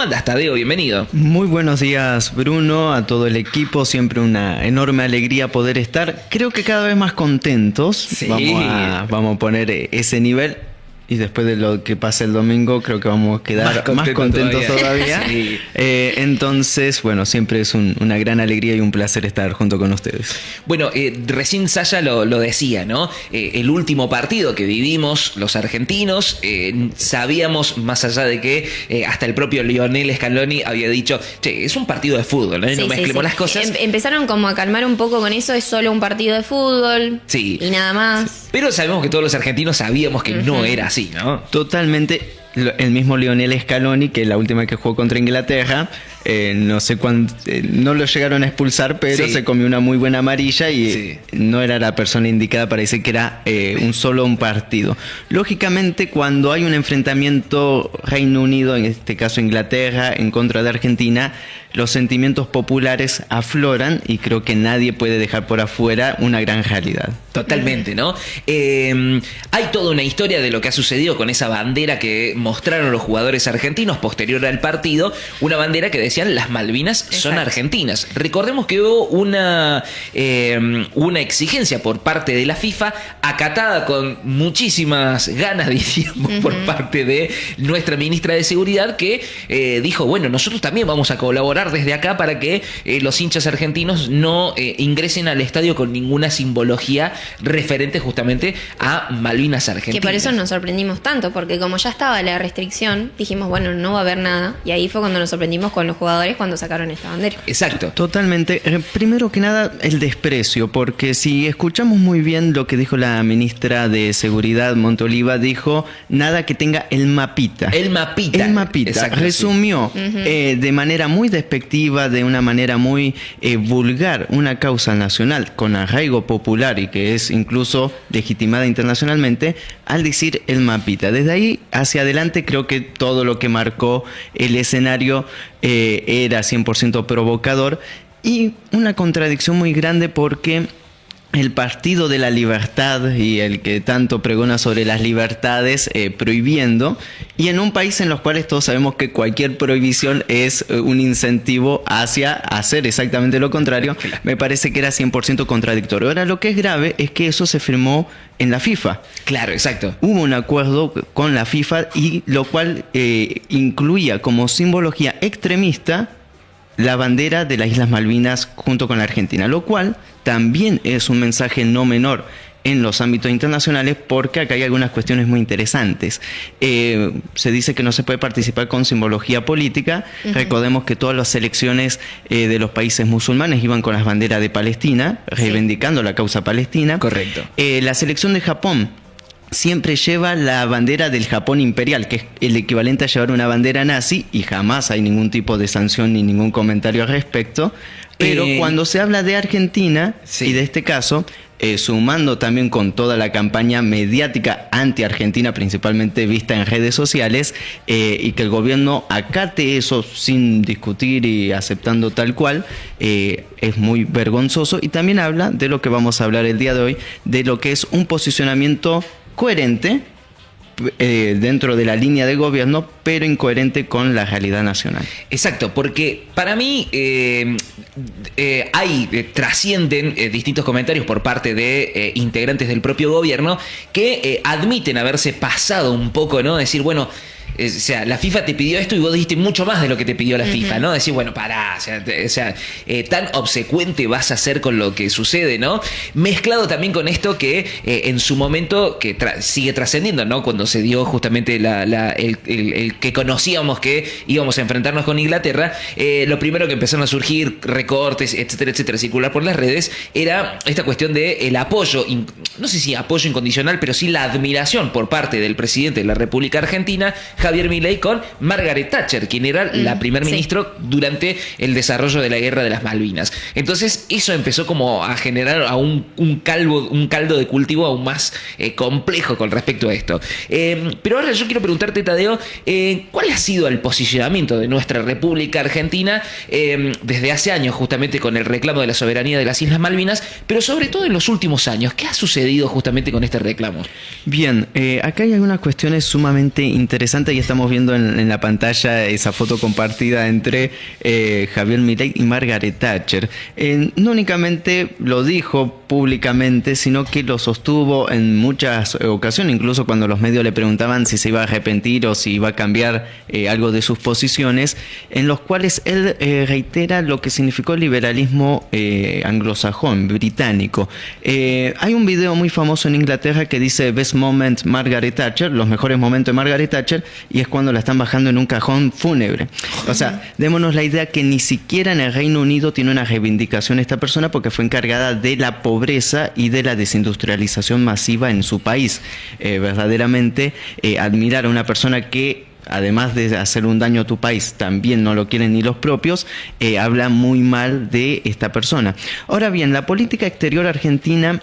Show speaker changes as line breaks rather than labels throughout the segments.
¿Cómo andas, Tadeo? Bienvenido.
Muy buenos días, Bruno, a todo el equipo. Siempre una enorme alegría poder estar. Creo que cada vez más contentos.
Sí.
Vamos a poner ese nivel. Y después de lo que pase el domingo, creo que vamos a quedar más contentos todavía.
Sí.
Entonces, bueno, siempre es una gran alegría y un placer estar junto con ustedes.
Bueno, recién Saya lo decía, ¿no? El último partido que vivimos los argentinos, sabíamos, más allá de que hasta el propio Lionel Scaloni había dicho, che, es un partido de fútbol, ¿no?
Sí,
no mezclemos las cosas.
Empezaron como a calmar un poco con eso, es solo un partido de fútbol y nada más.
Pero sabemos que todos los argentinos sabíamos que no era así, ¿no?
Totalmente. El mismo Lionel Scaloni, que la última que jugó contra Inglaterra, no sé cuándo, no lo llegaron a expulsar, pero se comió una muy buena amarilla y no era la persona indicada para decir que era un partido. Lógicamente, cuando hay un enfrentamiento Reino Unido, en este caso Inglaterra, en contra de Argentina, los sentimientos populares afloran y creo que nadie puede dejar por afuera una gran realidad.
Totalmente, ¿no? Hay toda una historia de lo que ha sucedido con esa bandera que mostraron los jugadores argentinos posterior al partido, una bandera que decían las Malvinas son argentinas. Recordemos que hubo una exigencia por parte de la FIFA, acatada con muchísimas ganas, diríamos, por parte de nuestra ministra de Seguridad, que dijo, bueno, nosotros también vamos a colaborar desde acá para que los hinchas argentinos no ingresen al estadio con ninguna simbología referente justamente a Malvinas argentinas.
Que por eso nos sorprendimos tanto, porque como ya estaba la restricción, dijimos, bueno, no va a haber nada. Y ahí fue cuando nos sorprendimos con los jugadores cuando sacaron esta bandera.
Exacto.
Totalmente. Primero que nada, el desprecio, porque si escuchamos muy bien lo que dijo la ministra de Seguridad, Montoliva, dijo, nada que tenga el mapita.
El mapita.
El mapita.
Exacto,
resumió de manera muy despectiva, de una manera muy vulgar, una causa nacional con arraigo popular y que es incluso legitimada internacionalmente, al decir el mapita. Desde ahí hacia adelante creo que todo lo que marcó el escenario era 100% provocador y una contradicción muy grande porque el Partido de la Libertad y el que tanto pregona sobre las libertades prohibiendo, y en un país en los cuales todos sabemos que cualquier prohibición es un incentivo hacia hacer exactamente lo contrario, me parece que era 100% contradictorio. Ahora, lo que es grave es que eso se firmó en la FIFA.
Claro, exacto.
Hubo un acuerdo con la FIFA y lo cual incluía como simbología extremista la bandera de las Islas Malvinas junto con la Argentina, lo cual también es un mensaje no menor en los ámbitos internacionales porque acá hay algunas cuestiones muy interesantes. Se dice que no se puede participar con simbología política. Recordemos que todas las selecciones de los países musulmanes iban con las banderas de Palestina, reivindicando la causa palestina.
Correcto.
La selección de Japón siempre lleva la bandera del Japón imperial, que es el equivalente a llevar una bandera nazi, y jamás hay ningún tipo de sanción ni ningún comentario al respecto. Pero cuando se habla de Argentina, y de este caso, sumando también con toda la campaña mediática anti-argentina, principalmente vista en redes sociales, y que el gobierno acate eso sin discutir y aceptando tal cual, es muy vergonzoso. Y también habla de lo que vamos a hablar el día de hoy, de lo que es un posicionamiento coherente dentro de la línea de gobierno, pero incoherente con la realidad nacional.
Exacto, porque para mí trascienden distintos comentarios por parte de integrantes del propio gobierno que admiten haberse pasado un poco, ¿no? Decir, bueno, o sea, la FIFA te pidió esto y vos dijiste mucho más de lo que te pidió la FIFA, ¿no? Decir, bueno, pará, tan obsecuente vas a ser con lo que sucede, ¿no? Mezclado también con esto que en su momento que sigue trascendiendo, ¿no? Cuando se dio justamente el que conocíamos que íbamos a enfrentarnos con Inglaterra, lo primero que empezaron a surgir recortes, etcétera, circular por las redes, era esta cuestión de el apoyo, no sé si apoyo incondicional, pero sí la admiración por parte del presidente de la República Argentina, Javier Milei, con Margaret Thatcher, quien era la primer ministro durante el desarrollo de la guerra de las Malvinas. Entonces eso empezó como a generar a un caldo de cultivo aún más complejo con respecto a esto. Pero ahora yo quiero preguntarte, Tadeo, ¿cuál ha sido el posicionamiento de nuestra República Argentina desde hace años justamente con el reclamo de la soberanía de las Islas Malvinas, pero sobre todo en los últimos años? ¿Qué ha sucedido justamente con este reclamo?
Bien, acá hay algunas cuestiones sumamente interesantes y estamos viendo en la pantalla esa foto compartida entre Javier Milei y Margaret Thatcher. No únicamente lo dijo públicamente, sino que lo sostuvo en muchas ocasiones, incluso cuando los medios le preguntaban si se iba a arrepentir o si iba a cambiar algo de sus posiciones, en los cuales él reitera lo que significó el liberalismo anglosajón, británico. Hay un video muy famoso en Inglaterra que dice Best Moment Margaret Thatcher, los mejores momentos de Margaret Thatcher, y es cuando la están bajando en un cajón fúnebre. O sea, démonos la idea que ni siquiera en el Reino Unido tiene una reivindicación esta persona, porque fue encargada de la pobreza y de la desindustrialización masiva en su país. Verdaderamente admirar a una persona que, además de hacer un daño a tu país, también no lo quieren ni los propios, habla muy mal de esta persona. Ahora bien, la política exterior argentina,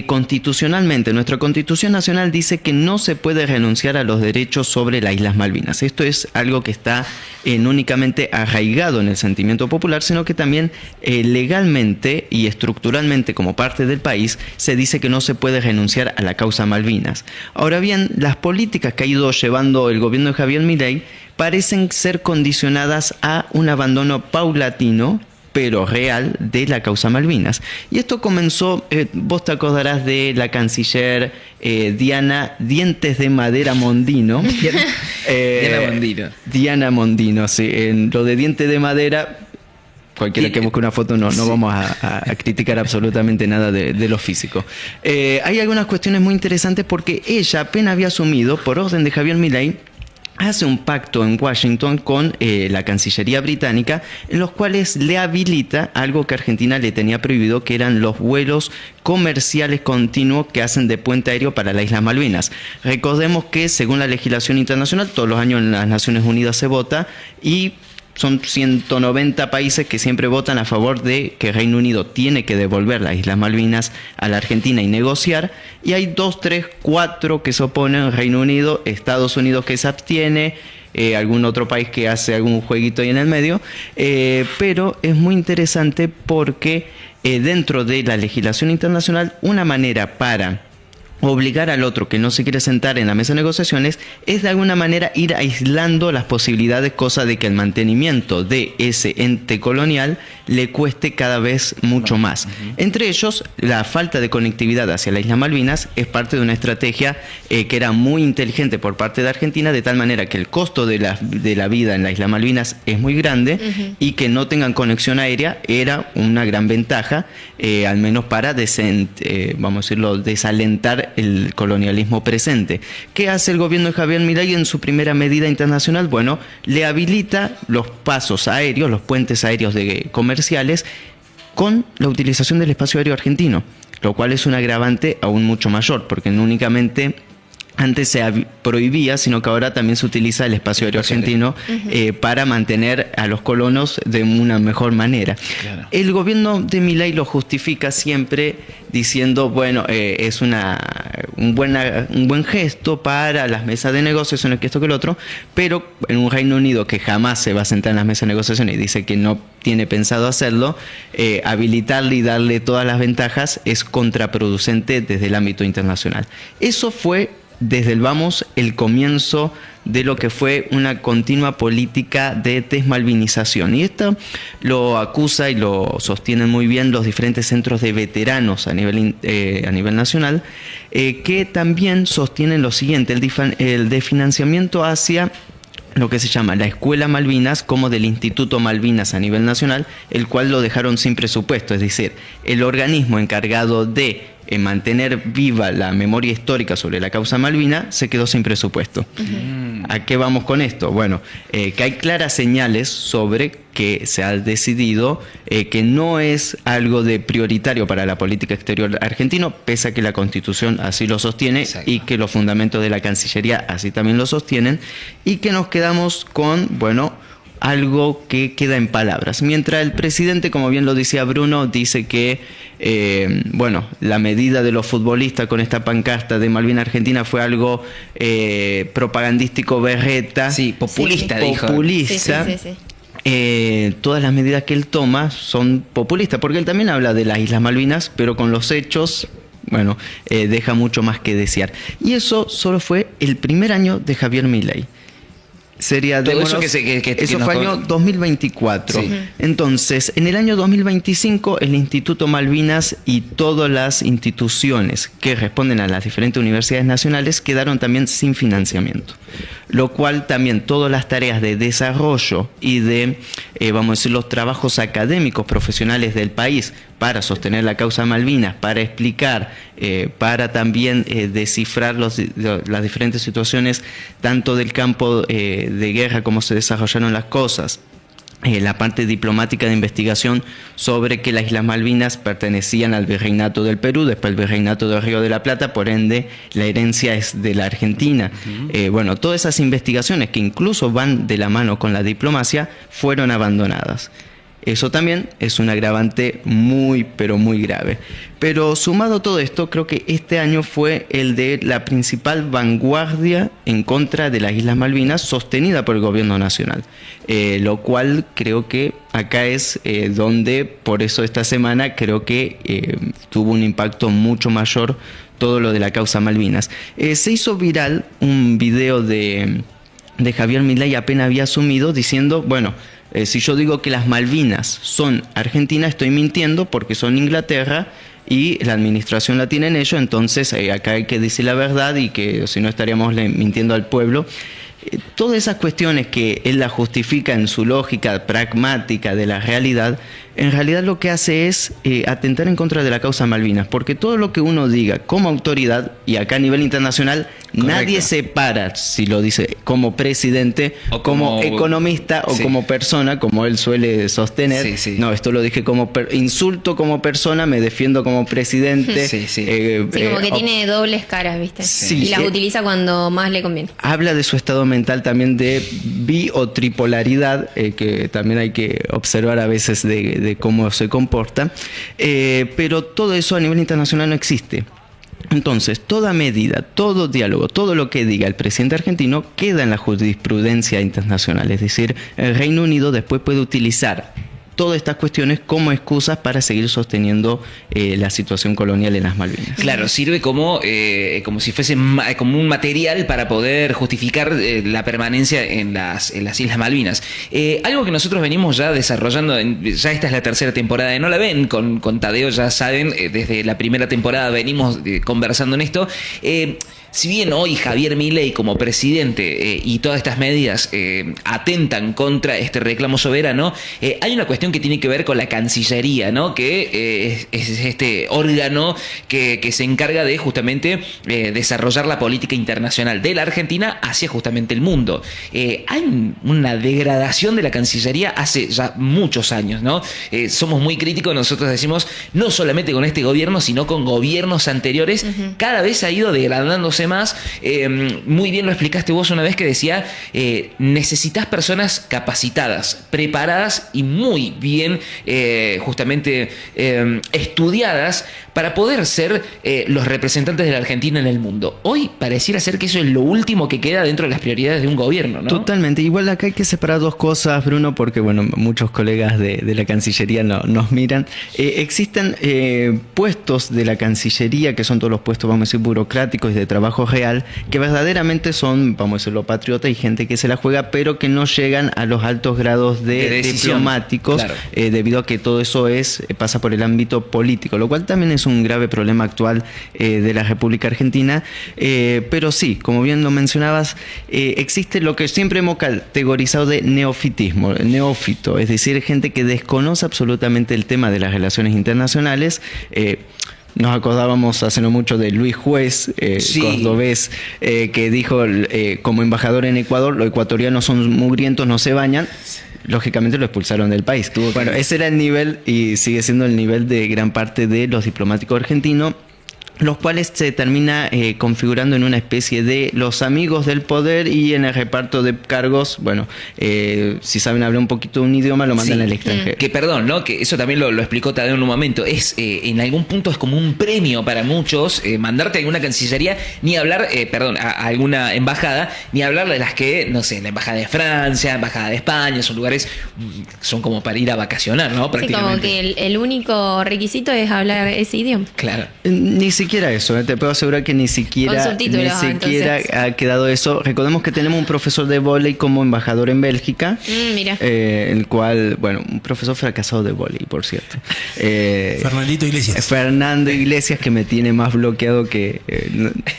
constitucionalmente, nuestra Constitución Nacional dice que no se puede renunciar a los derechos sobre las Islas Malvinas. Esto es algo que está no únicamente arraigado en el sentimiento popular, sino que también legalmente y estructuralmente como parte del país se dice que no se puede renunciar a la causa Malvinas. Ahora bien, las políticas que ha ido llevando el gobierno de Javier Milei parecen ser condicionadas a un abandono paulatino pero real de la causa Malvinas. Y esto comenzó, vos te acordarás de la canciller Diana Dientes de Madera Mondino.
Diana Mondino.
Diana Mondino, sí. En lo de Dientes de Madera, cualquiera que busque una foto no vamos a criticar absolutamente nada de lo físico. Hay algunas cuestiones muy interesantes porque ella apenas había asumido, por orden de Javier Milei, hace un pacto en Washington con la Cancillería británica, en los cuales le habilita algo que Argentina le tenía prohibido, que eran los vuelos comerciales continuos que hacen de puente aéreo para las Islas Malvinas. Recordemos que según la legislación internacional, todos los años en las Naciones Unidas se vota y son 190 países que siempre votan a favor de que Reino Unido tiene que devolver las Islas Malvinas a la Argentina y negociar. Y hay 2, 3, 4 que se oponen: Reino Unido, Estados Unidos que se abstiene, algún otro país que hace algún jueguito ahí en el medio. Pero es muy interesante porque dentro de la legislación internacional, una manera para obligar al otro que no se quiere sentar en la mesa de negociaciones es de alguna manera ir aislando las posibilidades, cosa de que el mantenimiento de ese ente colonial le cueste cada vez mucho más. Entre ellos, la falta de conectividad hacia la isla Malvinas es parte de una estrategia que era muy inteligente por parte de Argentina, de tal manera que el costo de la vida en la isla Malvinas es muy grande y que no tengan conexión aérea era una gran ventaja, al menos para vamos a decirlo, desalentar el colonialismo presente. ¿Qué hace el gobierno de Javier Milei en su primera medida internacional? Bueno, le habilita los pasos aéreos, los puentes aéreos comerciales con la utilización del espacio aéreo argentino, lo cual es un agravante aún mucho mayor, porque no únicamente antes se prohibía, sino que ahora también se utiliza el espacio aéreo argentino para mantener a los colonos de una mejor manera. Claro. El gobierno de Milei lo justifica siempre diciendo, bueno, es un buen gesto para las mesas de negociaciones, que esto que el otro, pero en un Reino Unido que jamás se va a sentar en las mesas de negociaciones y dice que no tiene pensado hacerlo, habilitarle y darle todas las ventajas es contraproducente desde el ámbito internacional. Eso fue desde el comienzo de lo que fue una continua política de desmalvinización. Y esto lo acusa y lo sostienen muy bien los diferentes centros de veteranos a nivel nacional, que también sostienen lo siguiente: el desfinanciamiento hacia lo que se llama la Escuela Malvinas, como del Instituto Malvinas a nivel nacional, el cual lo dejaron sin presupuesto. Es decir, el organismo encargado de mantener viva la memoria histórica sobre la causa Malvina se quedó sin presupuesto. ¿A qué vamos con esto? Bueno, que hay claras señales sobre que se ha decidido que no es algo de prioritario para la política exterior argentina, pese a que la Constitución así lo sostiene. Exacto. Y que los fundamentos de la Cancillería así también lo sostienen, y que nos quedamos con, bueno, algo que queda en palabras. Mientras el presidente, como bien lo decía Bruno, dice que la medida de los futbolistas con esta pancarta de Malvinas Argentina fue algo propagandístico, berreta.
Sí, populista, dijo.
Populista. Sí. Todas las medidas que él toma son populistas, porque él también habla de las Islas Malvinas, pero con los hechos, deja mucho más que desear. Y eso solo fue el primer año de Javier Milei. Sería
todo eso que
eso
nos
fue año 2024.
Sí.
Entonces, en el año 2025, el Instituto Malvinas y todas las instituciones que responden a las diferentes universidades nacionales quedaron también sin financiamiento. Lo cual también todas las tareas de desarrollo y de, vamos a decir, los trabajos académicos profesionales del país para sostener la causa Malvinas, para explicar, para también descifrar las diferentes situaciones, tanto del campo de guerra, cómo se desarrollaron las cosas, la parte diplomática de investigación sobre que las Islas Malvinas pertenecían al Virreinato del Perú, después el Virreinato del Río de la Plata, por ende la herencia es de la Argentina. Bueno, todas esas investigaciones que incluso van de la mano con la diplomacia fueron abandonadas. Eso también es un agravante muy, pero muy grave. Pero sumado a todo esto, creo que este año fue el de la principal vanguardia en contra de las Islas Malvinas sostenida por el gobierno nacional. Lo cual creo que acá es donde, por eso esta semana, creo que tuvo un impacto mucho mayor todo lo de la causa Malvinas. Se hizo viral un video de Javier Milei apenas había asumido diciendo, bueno, si yo digo que las Malvinas son Argentina, estoy mintiendo porque son Inglaterra y la administración la tienen ellos, entonces acá hay que decir la verdad y que si no estaríamos mintiendo al pueblo. Todas esas cuestiones que él la justifica en su lógica pragmática de la realidad, en realidad lo que hace es atentar en contra de la causa Malvinas, porque todo lo que uno diga como autoridad, y acá a nivel internacional, correcto, nadie se para si lo dice como presidente, o como economista, o como persona, como él suele sostener. Sí, sí. No, esto lo dije como insulto como persona, me defiendo como presidente.
Sí, como que tiene dobles caras, ¿viste?
Sí,
y las utiliza cuando más le conviene.
Habla de su estado mental también de bi o tripolaridad, que también hay que observar a veces de cómo se comporta, pero todo eso a nivel internacional no existe. Entonces, toda medida, todo diálogo, todo lo que diga el presidente argentino queda en la jurisprudencia internacional. Es decir, el Reino Unido después puede utilizar todas estas cuestiones como excusas para seguir sosteniendo la situación colonial en las Malvinas.
Claro, sirve como si fuese como un material para poder justificar la permanencia en las Islas Malvinas. Algo que nosotros venimos ya desarrollando, ya esta es la tercera temporada de No la ven, con Tadeo ya saben, desde la primera temporada venimos conversando en esto. Si bien hoy Javier Milei como presidente y todas estas medidas atentan contra este reclamo soberano, hay una cuestión que tiene que ver con la Cancillería, ¿no? Que es este órgano que se encarga de justamente desarrollar la política internacional de la Argentina hacia justamente el mundo. Hay una degradación de la Cancillería hace ya muchos años, ¿no? Somos muy críticos, nosotros decimos, no solamente con este gobierno, sino con gobiernos anteriores, cada vez ha ido degradándose más. Muy bien lo explicaste vos una vez que decía, necesitas personas capacitadas, preparadas y muy bien justamente estudiadas para poder ser los representantes de la Argentina en el mundo. Hoy pareciera ser que eso es lo último que queda dentro de las prioridades de un gobierno, ¿no?
Totalmente. Igual acá hay que separar dos cosas, Bruno, porque bueno, muchos colegas de la Cancillería nos miran. Existen puestos de la Cancillería, que son todos los puestos, vamos a decir, burocráticos y de trabajo real, que verdaderamente son, vamos a decirlo, patriotas y gente que se la juega, pero que no llegan a los altos grados de diplomáticos, claro, debido a que todo eso pasa por el ámbito político, lo cual también es un grave problema actual de la República Argentina. Pero sí, como bien lo mencionabas, existe lo que siempre hemos categorizado de neofitismo, neófito, es decir, gente que desconoce absolutamente el tema de las relaciones internacionales. Nos acordábamos hace no mucho de Luis Juez, cordobés, que dijo como embajador en Ecuador, los ecuatorianos son mugrientos, no se bañan. Lógicamente lo expulsaron del país. Bueno, ese era el nivel y sigue siendo el nivel de gran parte de los diplomáticos argentinos, los cuales se termina configurando en una especie de los amigos del poder, y en el reparto de cargos, bueno, si saben hablar un poquito un idioma, lo mandan al extranjero.
Que perdón, ¿no? Que eso también lo explicó Tadeo en un momento. En algún punto es como un premio para muchos mandarte a alguna cancillería, ni hablar, a alguna embajada, ni hablar de las que, no sé, la embajada de Francia, la embajada de España, son lugares, son como para ir a vacacionar, ¿no? Prácticamente.
Sí, como que el único requisito es hablar ese idioma.
Claro.
Ni siquiera siquiera eso, te puedo asegurar que ni siquiera
entonces
ha quedado eso. Recordemos que tenemos un profesor de vóley como embajador en Bélgica,
mira.
el cual, bueno, un profesor fracasado de vóley, por cierto.
Fernandito Iglesias.
Fernando Iglesias, que me tiene más bloqueado que...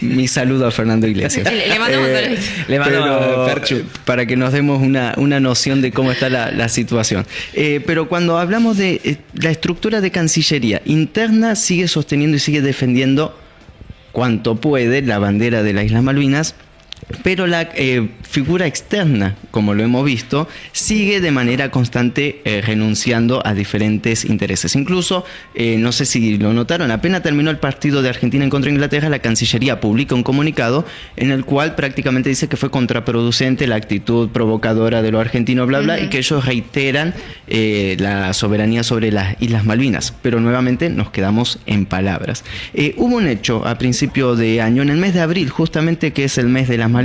mi saludo a Fernando Iglesias.
Le mandamos saludos.
Le mandamos
Pero,
Perchu.
para que nos demos una noción de cómo está la situación. Pero cuando hablamos de la estructura de Cancillería interna, sigue sosteniendo y sigue defendiendo cuanto puede la bandera de las Islas Malvinas, pero la figura externa, como lo hemos visto, sigue de manera constante renunciando a diferentes intereses. Incluso, no sé si lo notaron, apenas terminó el partido de Argentina en contra de Inglaterra, la Cancillería publica un comunicado en el cual prácticamente dice que fue contraproducente la actitud provocadora de los argentinos, bla, bla, y que ellos reiteran la soberanía sobre las Islas Malvinas. Pero nuevamente nos quedamos en palabras. Hubo un hecho a principio de año, en el mes de abril, justamente, que es el mes de las Malvinas,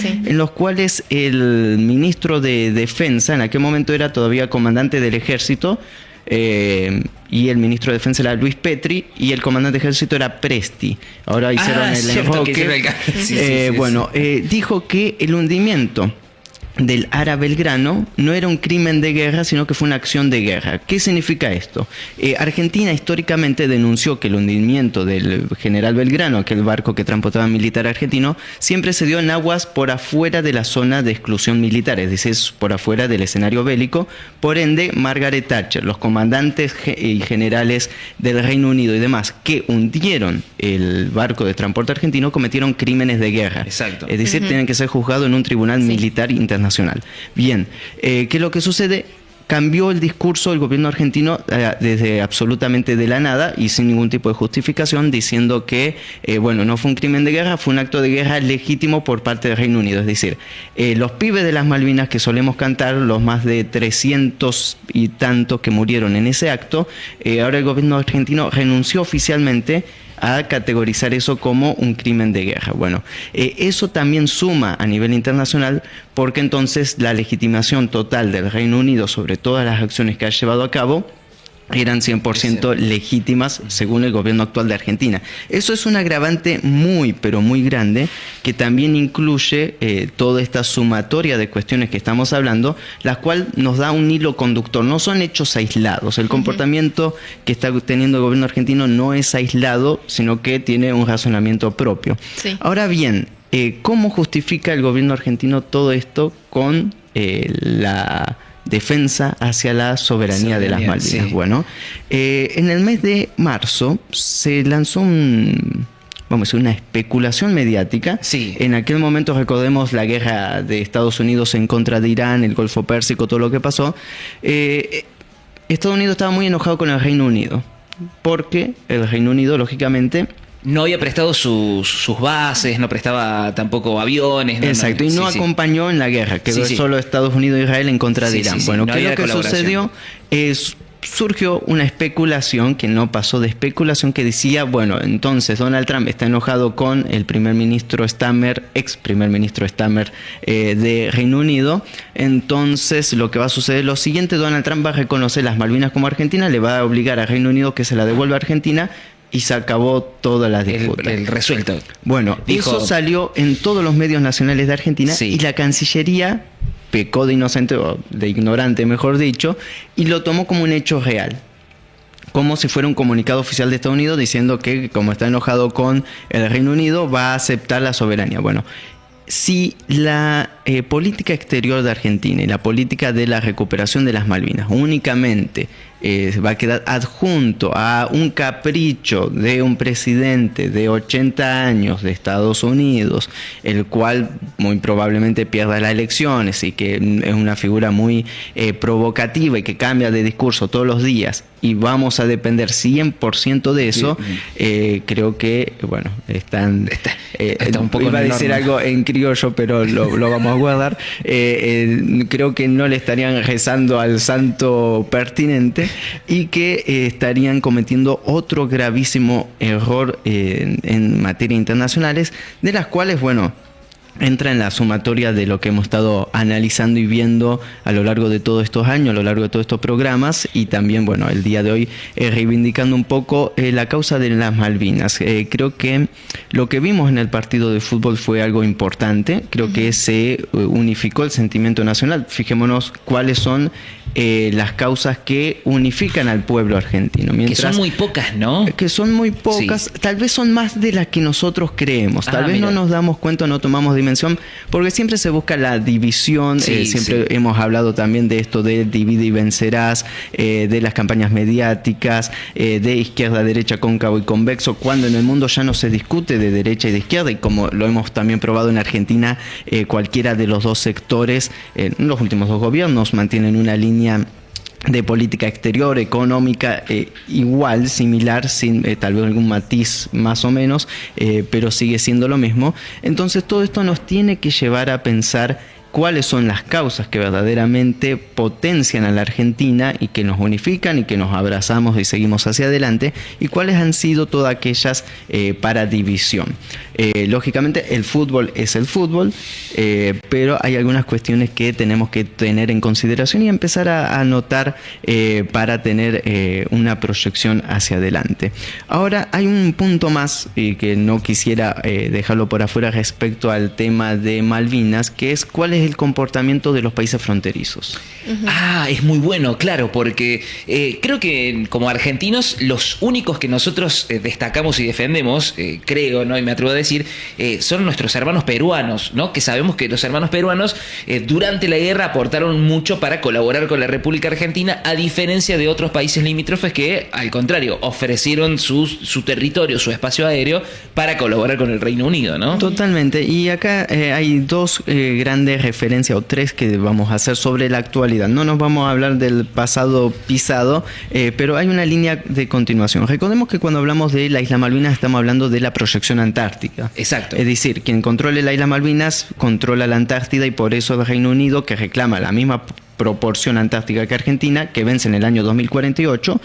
Sí.
en los cuales el ministro de Defensa, en aquel momento era todavía comandante del ejército, y el ministro de Defensa era Luis Petri, y el comandante del ejército era Presti. Ahora hicieron el
cierto,
enroque.
que hicieron
Dijo que el hundimiento del Ara Belgrano no era un crimen de guerra, sino que fue una acción de guerra. ¿Qué significa esto? Argentina históricamente denunció que el hundimiento del general Belgrano, aquel barco que transportaba militar argentino, siempre se dio en aguas por afuera de la zona de exclusión militar, es decir, por afuera del escenario bélico. Por ende, Margaret Thatcher, los comandantes y generales del Reino Unido y demás que hundieron el barco de transporte argentino cometieron crímenes de guerra.
Exacto.
Es decir, tienen que ser juzgados en un tribunal militar internacional. Bien, ¿qué es lo que sucede? Cambió el discurso del gobierno argentino desde absolutamente de la nada y sin ningún tipo de justificación, diciendo que, no fue un crimen de guerra, fue un acto de guerra legítimo por parte del Reino Unido. Es decir, los pibes de las Malvinas que solemos cantar, los más de 300 y tantos que murieron en ese acto, ahora el gobierno argentino renunció oficialmente a categorizar eso como un crimen de guerra. Bueno, eso también suma a nivel internacional, porque entonces la legitimación total del Reino Unido sobre todas las acciones que ha llevado a cabo eran 100% legítimas según el gobierno actual de Argentina. Eso es un agravante muy, pero muy grande, que también incluye toda esta sumatoria de cuestiones que estamos hablando, la cual nos da un hilo conductor. No son hechos aislados. El comportamiento que está teniendo el gobierno argentino no es aislado, sino que tiene un razonamiento propio.
Sí.
Ahora bien, ¿cómo justifica el gobierno argentino todo esto con la defensa hacia la soberanía de las Malvinas?
Sí.
Bueno, en el mes de marzo se lanzó una especulación mediática.
Sí.
En aquel momento, recordemos la guerra de Estados Unidos en contra de Irán, el Golfo Pérsico, todo lo que pasó. Estados Unidos estaba muy enojado con el Reino Unido, porque el Reino Unido, lógicamente,
No había prestado sus bases, no prestaba tampoco aviones.
Exacto, y no acompañó en la guerra, quedó solo Estados Unidos e Israel en contra de Irán. Bueno, ¿qué es lo que sucedió? Surgió una especulación que no pasó de especulación, que decía, bueno, entonces Donald Trump está enojado con el primer ministro Starmer, ex primer ministro Starmer de Reino Unido. Entonces lo que va a suceder es lo siguiente: Donald Trump va a reconocer las Malvinas como Argentina, le va a obligar a Reino Unido que se la devuelva a Argentina, y se acabó toda la disputa.
El resuelto.
Bueno, eso salió en todos los medios nacionales de Argentina, y la Cancillería pecó de inocente, o de ignorante mejor dicho, y lo tomó como un hecho real, como si fuera un comunicado oficial de Estados Unidos diciendo que, como está enojado con el Reino Unido, va a aceptar la soberanía. Bueno, si la política exterior de Argentina y la política de la recuperación de las Malvinas únicamente va a quedar adjunto a un capricho de un presidente de 80 años de Estados Unidos, el cual muy probablemente pierda las elecciones y que es una figura muy provocativa y que cambia de discurso todos los días, y vamos a depender 100% de eso, creo que, bueno, está
un poco
iba a decir algo en criollo, pero lo vamos a guardar. Creo que no le estarían rezando al santo pertinente, y que estarían cometiendo otro gravísimo error en materia internacionales, de las cuales, bueno, entra en la sumatoria de lo que hemos estado analizando y viendo a lo largo de todos estos años, a lo largo de todos estos programas, y también, bueno, el día de hoy reivindicando un poco la causa de las Malvinas. Creo que lo que vimos en el partido de fútbol fue algo importante. Creo que se unificó el sentimiento nacional. Fijémonos cuáles son las causas que unifican al pueblo argentino.
Que son muy pocas, ¿no?
Que son muy pocas, sí. Tal vez son más de las que nosotros creemos. Tal vez no nos damos cuenta, no tomamos dimensión, porque siempre se busca la división. Siempre hemos hablado también de esto de divide y vencerás, de las campañas mediáticas, de izquierda, derecha, cóncavo y convexo, cuando en el mundo ya no se discute de derecha y de izquierda, y como lo hemos también probado en Argentina, cualquiera de los dos sectores, los últimos dos gobiernos mantienen una línea de política exterior, económica, igual, similar, sin tal vez algún matiz más o menos, pero sigue siendo lo mismo. Entonces todo esto nos tiene que llevar a pensar cuáles son las causas que verdaderamente potencian a la Argentina y que nos unifican y que nos abrazamos y seguimos hacia adelante, y cuáles han sido todas aquellas para división. Lógicamente el fútbol es el fútbol, pero hay algunas cuestiones que tenemos que tener en consideración y empezar a anotar para tener una proyección hacia adelante. Ahora hay un punto más que no quisiera dejarlo por afuera respecto al tema de Malvinas, que es cuál es el comportamiento de los países fronterizos.
Es muy bueno, claro, porque creo que como argentinos los únicos que nosotros destacamos y defendemos, creo, ¿no? Y me atrevo a decir, son nuestros hermanos peruanos, ¿no? Que sabemos que los hermanos peruanos durante la guerra aportaron mucho para colaborar con la República Argentina, a diferencia de otros países limítrofes que, al contrario, ofrecieron su territorio, su espacio aéreo para colaborar con el Reino Unido, ¿no?
Totalmente, y acá hay dos grandes referencias, o tres, que vamos a hacer sobre la actualidad. No nos vamos a hablar del pasado pisado, pero hay una línea de continuación. Recordemos que cuando hablamos de la isla Malvinas estamos hablando de la proyección antártica.
Exacto.
Es decir, quien controle la isla Malvinas controla la Antártida, y por eso el Reino Unido, que reclama la misma proporción antártica que Argentina, que vence en el año 2048,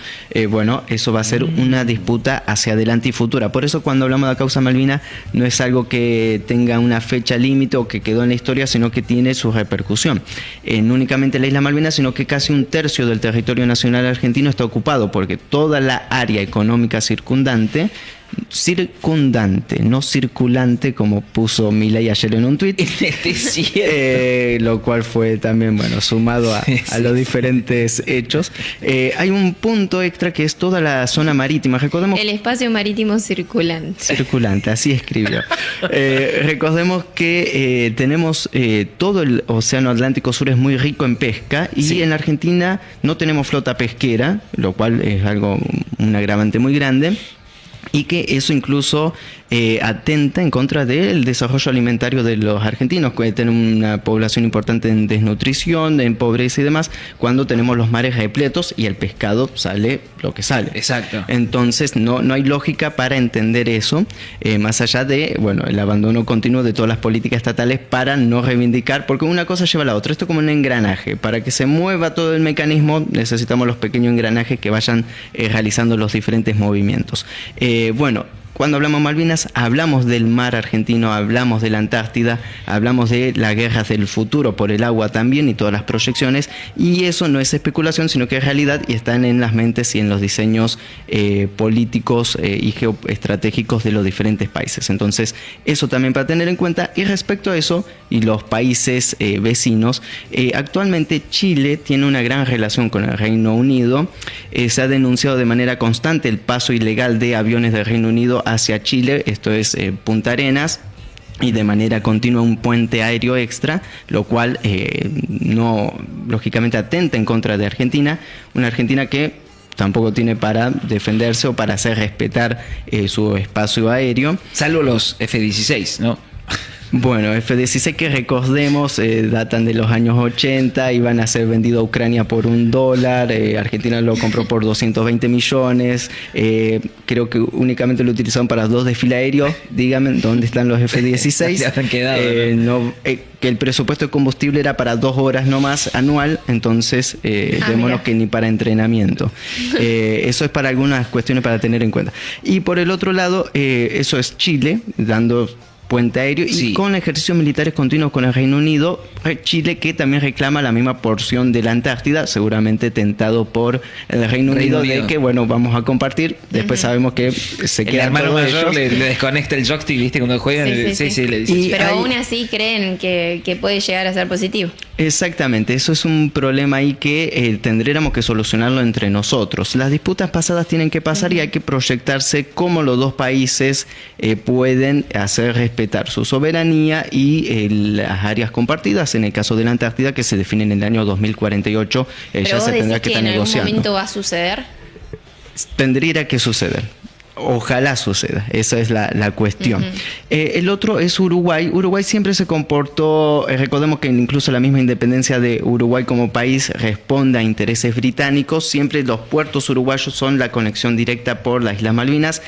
bueno, eso va a ser una disputa hacia adelante y futura. Por eso cuando hablamos de la causa Malvina no es algo que tenga una fecha límite o que quedó en la historia, sino que tiene su repercusión. No únicamente la isla Malvinas, sino que casi un tercio del territorio nacional argentino está ocupado, porque toda la área económica circundante, no circulante, como puso Milei ayer en un tuit, lo cual fue también, bueno, sumado a los diferentes hechos. Hay un punto extra que es toda la zona marítima. Recordemos
el espacio marítimo circulante,
así escribió. Recordemos que tenemos todo el océano Atlántico Sur es muy rico en pesca, y en Argentina no tenemos flota pesquera, lo cual es un agravante muy grande, y que eso incluso atenta en contra del desarrollo alimentario de los argentinos, que tienen una población importante en desnutrición, en pobreza y demás, cuando tenemos los mares repletos y el pescado sale lo que sale.
Exacto.
Entonces no hay lógica para entender eso, más allá de, bueno, el abandono continuo de todas las políticas estatales para no reivindicar, porque una cosa lleva a la otra. Esto es como un engranaje. Para que se mueva todo el mecanismo necesitamos los pequeños engranajes que vayan realizando los diferentes movimientos. Bueno, cuando hablamos de Malvinas, hablamos del mar argentino, hablamos de la Antártida, hablamos de las guerras del futuro por el agua también y todas las proyecciones, y eso no es especulación, sino que es realidad y están en las mentes y en los diseños políticos y geoestratégicos de los diferentes países. Entonces, eso también para tener en cuenta. Y respecto a eso y los países vecinos, actualmente Chile tiene una gran relación con el Reino Unido. Se ha denunciado de manera constante el paso ilegal de aviones del Reino Unido hacia Chile, esto es Punta Arenas, y de manera continua un puente aéreo extra, lo cual no, lógicamente, atenta en contra de Argentina, una Argentina que tampoco tiene para defenderse o para hacer respetar su espacio aéreo.
Salvo los F-16, ¿no?
Bueno, F-16 que recordemos datan de los años 80 y van a ser vendidos a Ucrania por $1, Argentina lo compró por 220 millones, creo que únicamente lo utilizaron para 2 desfiles aéreos. Díganme, ¿dónde están los F-16?
Se han quedado,
que el presupuesto de combustible era para 2 horas nomás anual, entonces démonos que ni para entrenamiento. Eso es para algunas cuestiones para tener en cuenta. Y por el otro lado, eso es Chile, dando puente aéreo
Sí.
y con ejercicios militares continuos con el Reino Unido, Chile que también reclama la misma porción de la Antártida, seguramente tentado por el Reino Unido de que, bueno, vamos a compartir, después sabemos que se
El
quedan
hermano
todos
mayor
ellos.
le desconecta el joystick, ¿viste? Cuando juegan,
Sí.
le dice.
Y
Pero
hay-
aún así creen que puede llegar a ser positivo.
Exactamente, eso es un problema ahí que tendríamos que solucionarlo entre nosotros. Las disputas pasadas tienen que pasar y hay que proyectarse cómo los dos países pueden hacer respetar su soberanía y las áreas compartidas, en el caso de la Antártida, que se define en el año 2048,
Pero
ya
vos
se tendrá
decís
que
que
estar
en algún
negociando.
momento va a suceder.
Tendría que suceder. Ojalá suceda, esa es la cuestión. El otro es Uruguay. Uruguay siempre se comportó, recordemos que incluso la misma independencia de Uruguay como país responde a intereses británicos. Siempre los puertos uruguayos son la conexión directa por las Islas Malvinas.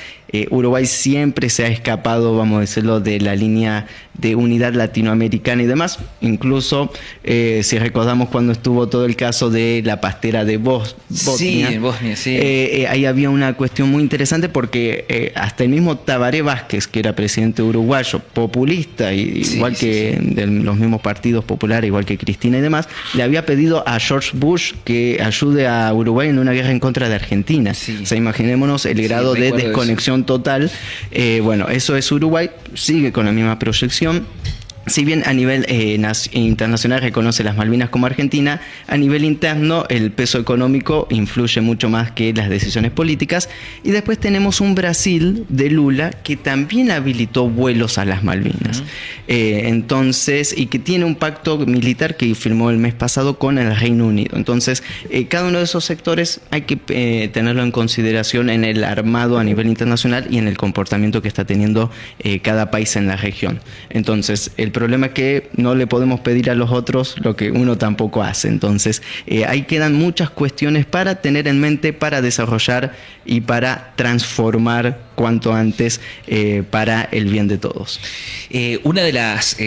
Uruguay siempre se ha escapado, vamos a decirlo, de la línea de unidad latinoamericana y demás. Incluso, si recordamos cuando estuvo todo el caso de la pastera de Bosnia.
Sí, en Bosnia, sí.
Ahí había una cuestión muy interesante porque hasta el mismo Tabaré Vázquez, que era presidente uruguayo, populista, igual que de los mismos partidos populares, igual que Cristina y demás, le había pedido a George Bush que ayude a Uruguay en una guerra en contra de Argentina.
Sí.
O sea, imaginémonos el grado de
recuerdo
desconexión total. Bueno, eso es Uruguay, sigue con la misma proyección. Si bien a nivel internacional reconoce las Malvinas como Argentina, a nivel interno el peso económico influye mucho más que las decisiones políticas. Y después tenemos un Brasil de Lula que también habilitó vuelos a las Malvinas. Entonces, y que tiene un pacto militar que firmó el mes pasado con el Reino Unido. Entonces, cada uno de esos sectores hay que tenerlo en consideración en el armado a nivel internacional y en el comportamiento que está teniendo cada país en la región. Entonces, el problema es que no le podemos pedir a los otros lo que uno tampoco hace. Entonces, ahí quedan muchas cuestiones para tener en mente, para desarrollar y para transformar cuanto antes para el bien de todos.
Una de las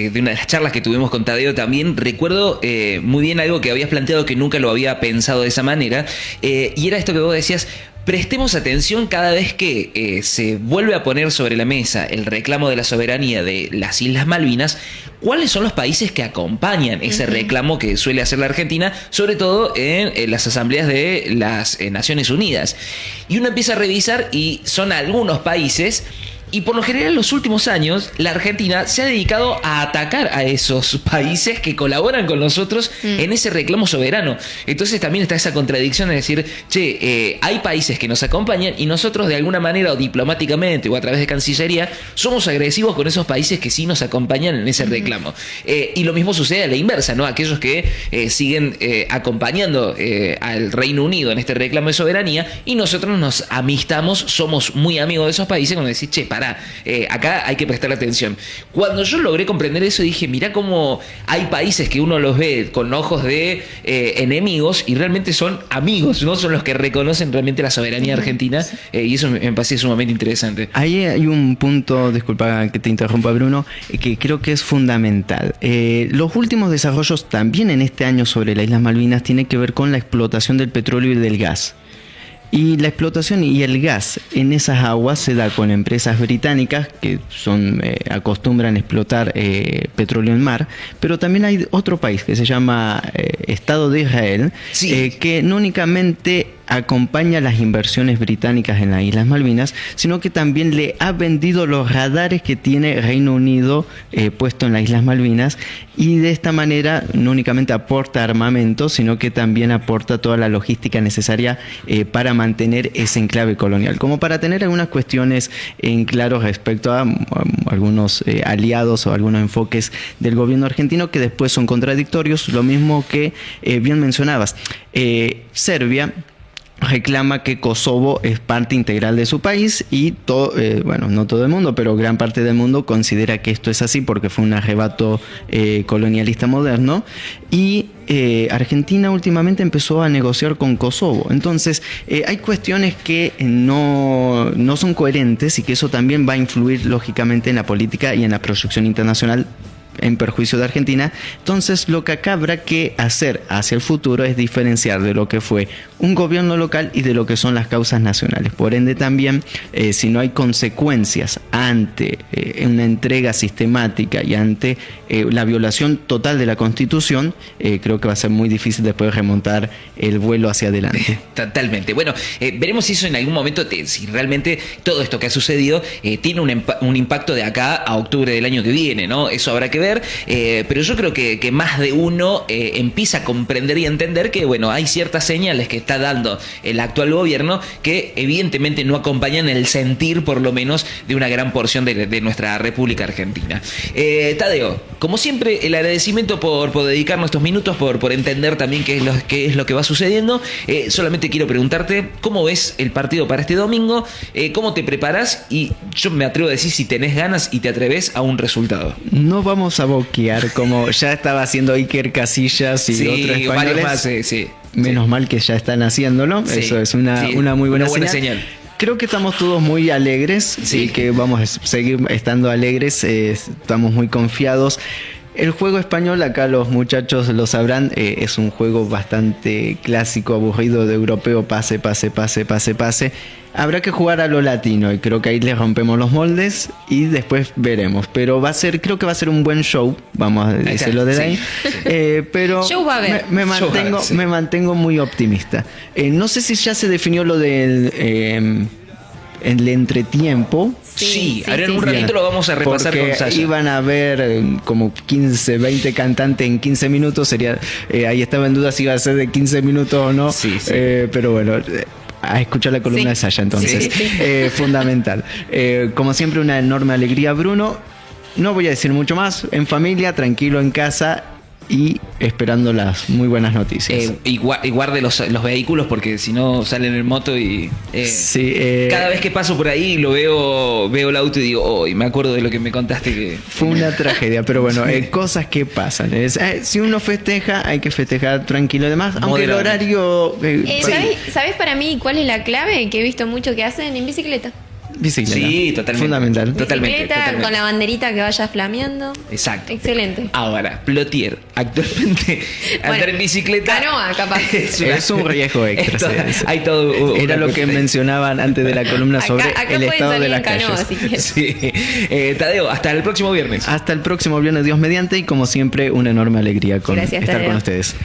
charlas que tuvimos con Tadeo también, recuerdo muy bien algo que habías planteado que nunca lo había pensado de esa manera, y era esto que vos decías. Prestemos atención cada vez que se vuelve a poner sobre la mesa el reclamo de la soberanía de las Islas Malvinas, cuáles son los países que acompañan ese reclamo que suele hacer la Argentina, sobre todo en las asambleas de las Naciones Unidas. Y uno empieza a revisar y son algunos países. Y por lo general en los últimos años la Argentina se ha dedicado a atacar a esos países que colaboran con nosotros en ese reclamo soberano. Entonces también está esa contradicción de decir, hay países que nos acompañan y nosotros de alguna manera o diplomáticamente o a través de Cancillería somos agresivos con esos países que sí nos acompañan en ese reclamo. Y lo mismo sucede a la inversa, ¿no? Aquellos que siguen acompañando al Reino Unido en este reclamo de soberanía y nosotros nos amistamos, somos muy amigos de esos países cuando decís, acá hay que prestar atención. Cuando yo logré comprender eso dije, mirá cómo hay países que uno los ve con ojos de enemigos y realmente son amigos, ¿no? Son los que reconocen realmente la soberanía argentina, y eso me parece sumamente interesante.
Ahí hay un punto, disculpa que te interrumpa Bruno, que creo que es fundamental. Los últimos desarrollos también en este año sobre las Islas Malvinas tienen que ver con la explotación del petróleo y del gas. Y la explotación y el gas en esas aguas se da con empresas británicas que acostumbran explotar petróleo en mar, pero también hay otro país que se llama Estado de Israel, que no únicamente acompaña las inversiones británicas en las Islas Malvinas, sino que también le ha vendido los radares que tiene Reino Unido puesto en las Islas Malvinas, y de esta manera no únicamente aporta armamento, sino que también aporta toda la logística necesaria para mantener ese enclave colonial, como para tener algunas cuestiones en claro respecto a algunos aliados o algunos enfoques del gobierno argentino que después son contradictorios, lo mismo que bien mencionabas. Serbia reclama que Kosovo es parte integral de su país y no todo el mundo, pero gran parte del mundo considera que esto es así porque fue un arrebato colonialista moderno, y Argentina últimamente empezó a negociar con Kosovo. Entonces hay cuestiones que no son coherentes y que eso también va a influir lógicamente en la política y en la proyección internacional en perjuicio de Argentina. Entonces lo que acá habrá que hacer hacia el futuro es diferenciar de lo que fue un gobierno local y de lo que son las causas nacionales. Por ende también, si no hay consecuencias ante una entrega sistemática y ante la violación total de la Constitución, creo que va a ser muy difícil después remontar el vuelo hacia adelante.
Totalmente. Bueno, veremos si eso en algún momento, si realmente todo esto que ha sucedido tiene un impacto de acá a octubre del año que viene, ¿no? Eso habrá que ver, pero yo creo que más de uno empieza a comprender y a entender que, bueno, hay ciertas señales que está dando el actual gobierno que evidentemente no acompañan el sentir, por lo menos, de una gran porción de nuestra República Argentina. Tadeo, como siempre, el agradecimiento por dedicarnos estos minutos, por entender también qué es lo que va sucediendo. Solamente quiero preguntarte, ¿cómo ves el partido para este domingo? ¿Cómo te preparas? Y yo me atrevo a decir si tenés ganas y te atreves a un resultado.
No vamos a boquear como ya estaba haciendo Iker Casillas y otros españoles.
Más, sí.
Menos mal que ya están haciéndolo. Sí, eso es una muy buena señal. Creo que estamos todos muy alegres y que vamos a seguir estando alegres. Estamos muy confiados. El juego español, acá los muchachos lo sabrán, es un juego bastante clásico, aburrido, de europeo, pase. Habrá que jugar a lo latino y creo que ahí les rompemos los moldes y después veremos. Pero creo que va a ser un buen show, vamos a decirlo desde ahí. Pero
show va a haber.
Me mantengo muy optimista. No sé si ya se definió lo del el entretiempo.
Sí, ahora en un ratito lo vamos a repasar
porque
con Sasha.
Iban a ver como 15, 20 cantantes en 15 minutos. Ahí estaba en duda si iba a ser de 15 minutos o no. Sí. Pero bueno, a escuchar la columna de Sasha entonces. Fundamental. Como siempre, una enorme alegría, Bruno. No voy a decir mucho más. En familia, tranquilo en casa y esperando las muy buenas noticias.
Y guarde los vehículos porque si no salen en moto y cada vez que paso por ahí lo veo el auto y digo, me acuerdo de lo que me contaste que
fue una tragedia, pero bueno, cosas que pasan. Si uno festeja, hay que festejar tranquilo y demás, aunque el horario
¿Sabes para mí cuál es la clave? Que he visto mucho que hacen en bicicleta.
Sí, totalmente.
Fundamental.
Totalmente. Con la banderita que vaya flameando.
Exacto.
Excelente.
Ahora, Plotier, actualmente andar en bicicleta.
Canoa, capaz.
Es un riesgo extra.
Hay todo.
Era lo que mencionaban antes de la columna sobre el estado de las calles.
Sí. Tadeo, hasta el próximo viernes.
Hasta el próximo viernes, Dios mediante, y como siempre, una enorme alegría estar con ustedes.